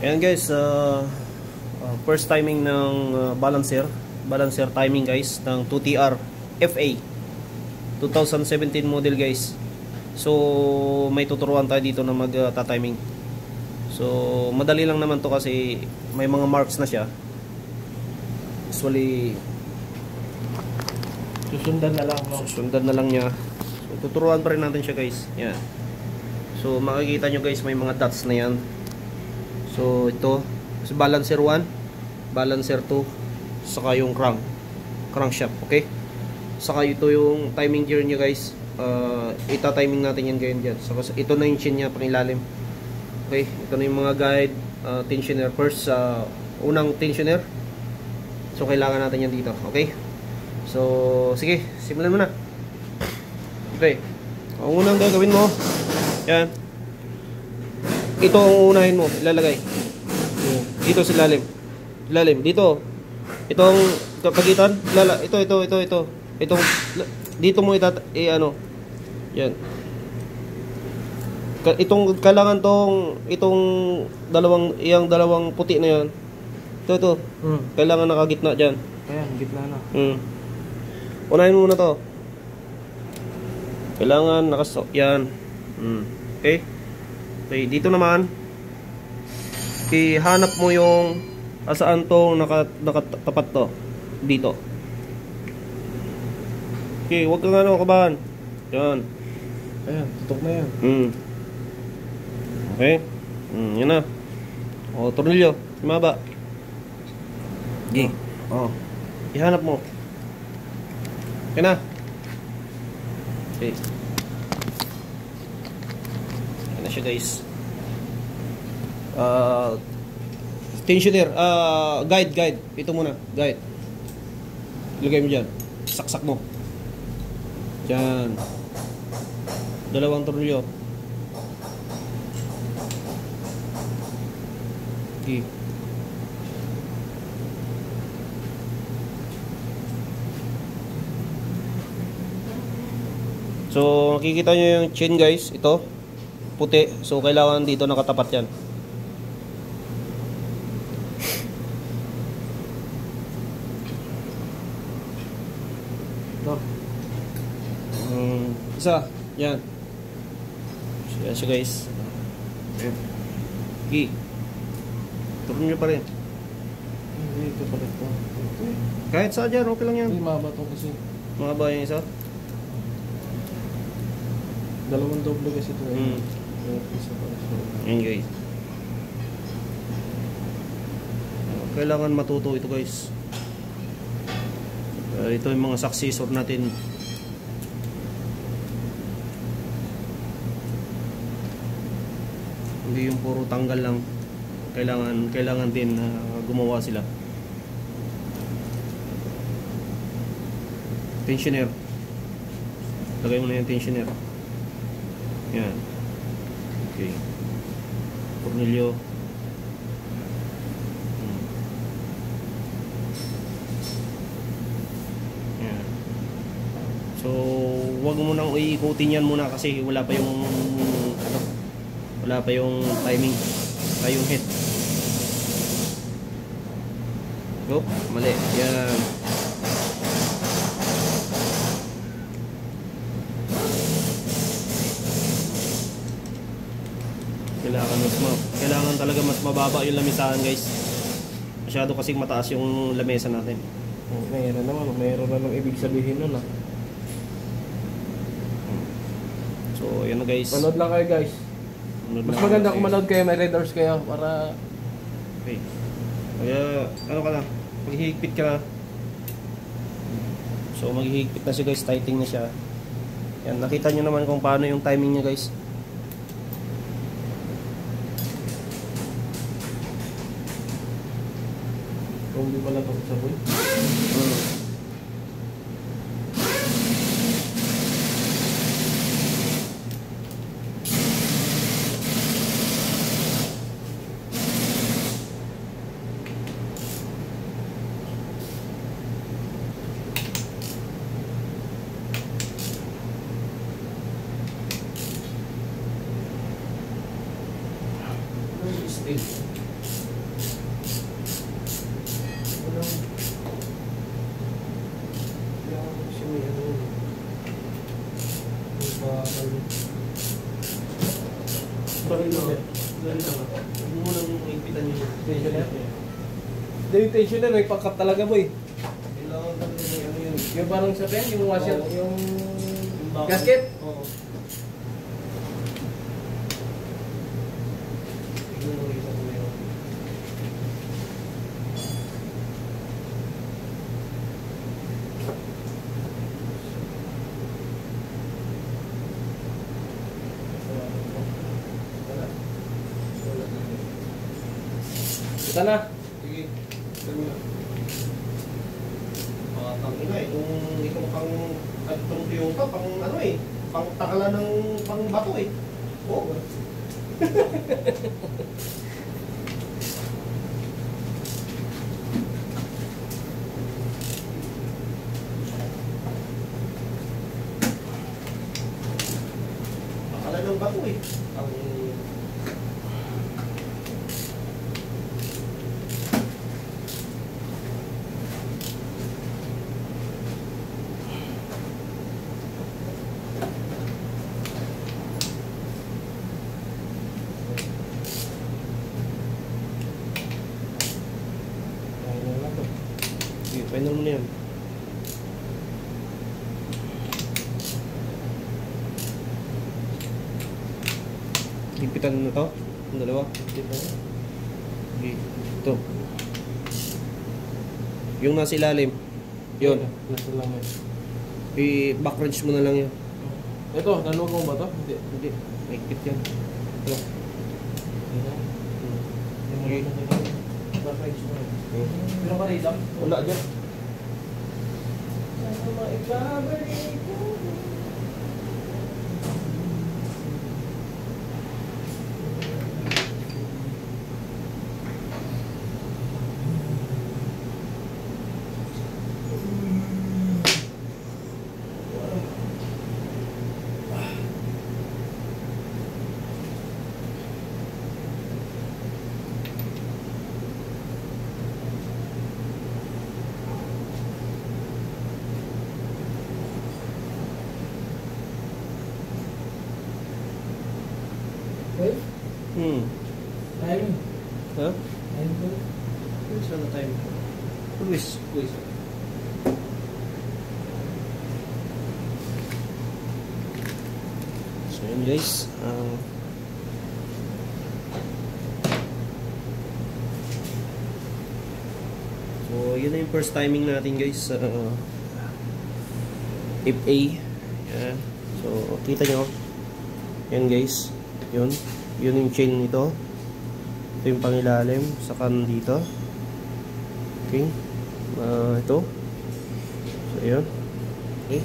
Ayan guys, first timing ng balancer timing guys ng 2TR FA 2017 model guys. So may tuturuan tayo dito na mag-timing. So madali lang naman to kasi may mga marks na siya. Usually susundan na lang, no? Susundan na lang niya. So tuturuan pa rin natin siya guys. Yan. So makikita nyo guys, may mga dots na yan. So ito, balancer 1, balancer 2, saka yung crankshaft, okay? Saka ito yung timing gear niya guys. Ita-timing natin yan ngayon dyan. Saka ito na yung chin niya pang ilalim. Okay, ito na yung mga guide, tensioner. First, unang tensioner. So kailangan natin yan dito, okay? So sige, simulan mo na. Okay, ang unang gagawin mo, yan. Ito ang unahin mo, ilalagay. Dito sa ilalim. Ilalim, dito. Itong kapagitan, ito. Itong dito mo ano. Yan. Itong kailangan itong dalawang puti na yan. Ito. Kailangan nakagitna diyan. Ayan, gitna na. Unahin mo muna to. Kailangan yan. Okay? Okay, dito naman ihanap mo yung saan tong nakatapat to. Dito. Okay, huwag kang kabahan. Yan. Ayan, tutok na yan. Okay. Yan na. O, tornilyo. Maba. Okay. Ihanap mo. Okay na. Okay. Yan na siya guys. Tensioner. Guide. Ito muna. Guide. Ilagay mo dyan. Saksak mo. Dyan. Dalawang tornilyo. Okay. So, makikita nyo yung chain guys. Ito. Puti. So, kailangan dito nakatapat yan. Isa. Yan. Yan siya guys. Okay. Turun nyo pa rin. Hindi, ito pala ito. Kahit saan dyan, okay lang yan. Hindi, mahaba ito kasi. Mahaba yung isa. Dalawang doble kasi ito. Isa pala ito. Yan guys. Kailangan matuto ito guys. Ito yung mga successor natin. Hindi yung puro tanggal lang. Kailangan din gumawa sila. Tensioner. Lagay mo na yung tensioner. Yan. Okay. Tornilyo. Yan. So, wag mo nang iikutin yan muna kasi wala pa yung timing. Yung head. Go, mali. Yan. Kailangan talaga mas mababa yung lamisahan guys. Masyado kasing mataas yung lamesa natin. Mayroon naman ibig sabihin nun ah. So, yan na guys. Manood lang kayo guys. Mas maganda kung manood kayo, may readers kayo para... Okay. Kaya, ano ka na, maghihigpit ka na. So, maghihigpit na siya guys, tightening na siya. Yan, nakita nyo naman kung paano yung timing niya guys. Kung di pala ito sa boy. Stay. Bakit na? Ganito nga. Huwag mo nang ipitan yung Tensioner? Hindi, yung tensioner, may pangkat talaga boy. kailangan talaga may ano yun. Yung parang sa pen, yung washer, Oo. yung bakit? gasket. Oo. Tignan mo isa kung meron. Ito na. Sige. Tignan mo. Tangina eh. Itong pang itong Toyota, pang ano eh. Pang takala ng pang bato eh. Oo. Takala ng bato eh. Ang sige, final mo na yan. Lipitan mo na to. Ang dalawa. Sige. Ito. Yung nasa ilalim. Yun. Nasa lang yun. I-back wrench mo na lang yun. Ito, naluwag mo ba ito? Hindi. Hindi. Maikpit yan. Ito. Okay. Pero ka rin lang? Wala dyan. Time. Ha? Time ko. Where's the time? Luis. Luis. So yun guys. So yun na yung first timing natin guys sa FA. Yan. So kita nyo. Yan guys. Yun. Yun yung chain nito. Ito yung pangilalim. Saka dito. Okay. Ito. So yun. Okay.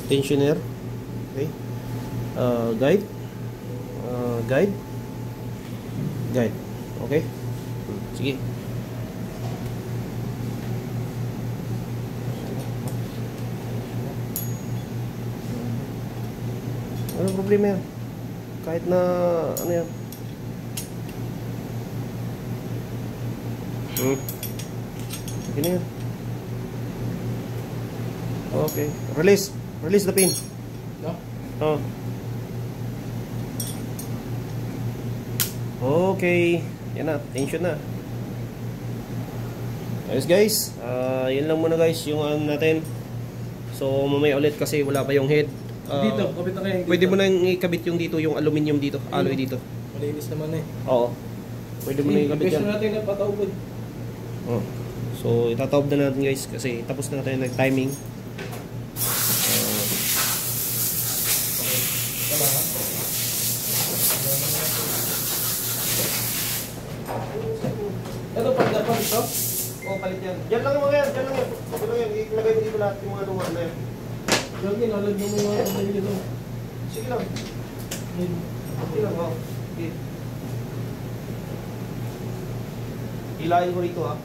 Tensioner. Okay. Guide. Guide. Guide. Okay. Sige. Ano problema yan? Kahit na ano yan. Sige na yan. Okay. Release. Release the pin. No? Oh. Okay. Yan na. Tension na. Ayos guys. Yun lang muna guys yung ano natin. So mamaya ulit kasi wala pa yung head. Dito, kapit na kayo. Pwede mo nang ikabit yung dito, yung aluminum dito, alloy dito. Malinis naman eh. Oo. Pwede mo nang ikabit yan. Question natin na patawad. Oh. So itatawag na natin guys kasi tapos na tayo nag-timing. Ito pag dapat ito? Oo, palit yan. Diyan lang yung mga yan, diyan lang yan. Diyan lang yan, ilagay mo dito lahat yung mga luma na yan. Lagi, nalagyan mo mga kapatid dito. Sige lang. Sige lang, oh. Okay. Hilahin ko rito ha.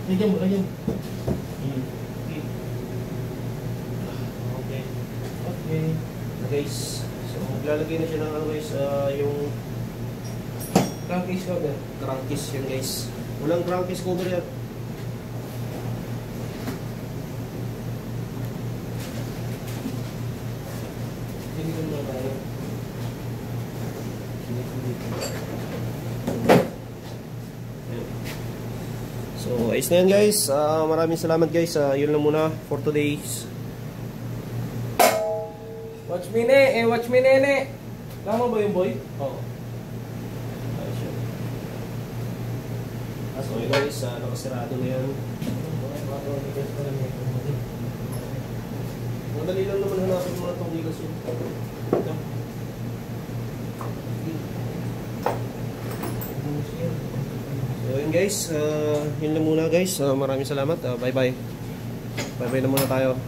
Lagyan mo, lagyan. Okay. Okay. Okay. Guys, so maglalagay na siya ng ano guys, yung Crankcase cover. Crankcase yan guys. Walang crankcase cover yan. Hindi ko naman tayo. So, ayos na yan guys. Maraming salamat guys. Yun lang muna for today's. Watch me ne, watch me nene. Tama ba yung boy? Oo. Ayos yun. So guys, nakasirado na yan. Madali lang naman hanapin mga itong gigas yun. Ito. So yun guys, yun lang muna guys. Maraming salamat. Bye bye. Bye bye na muna tayo.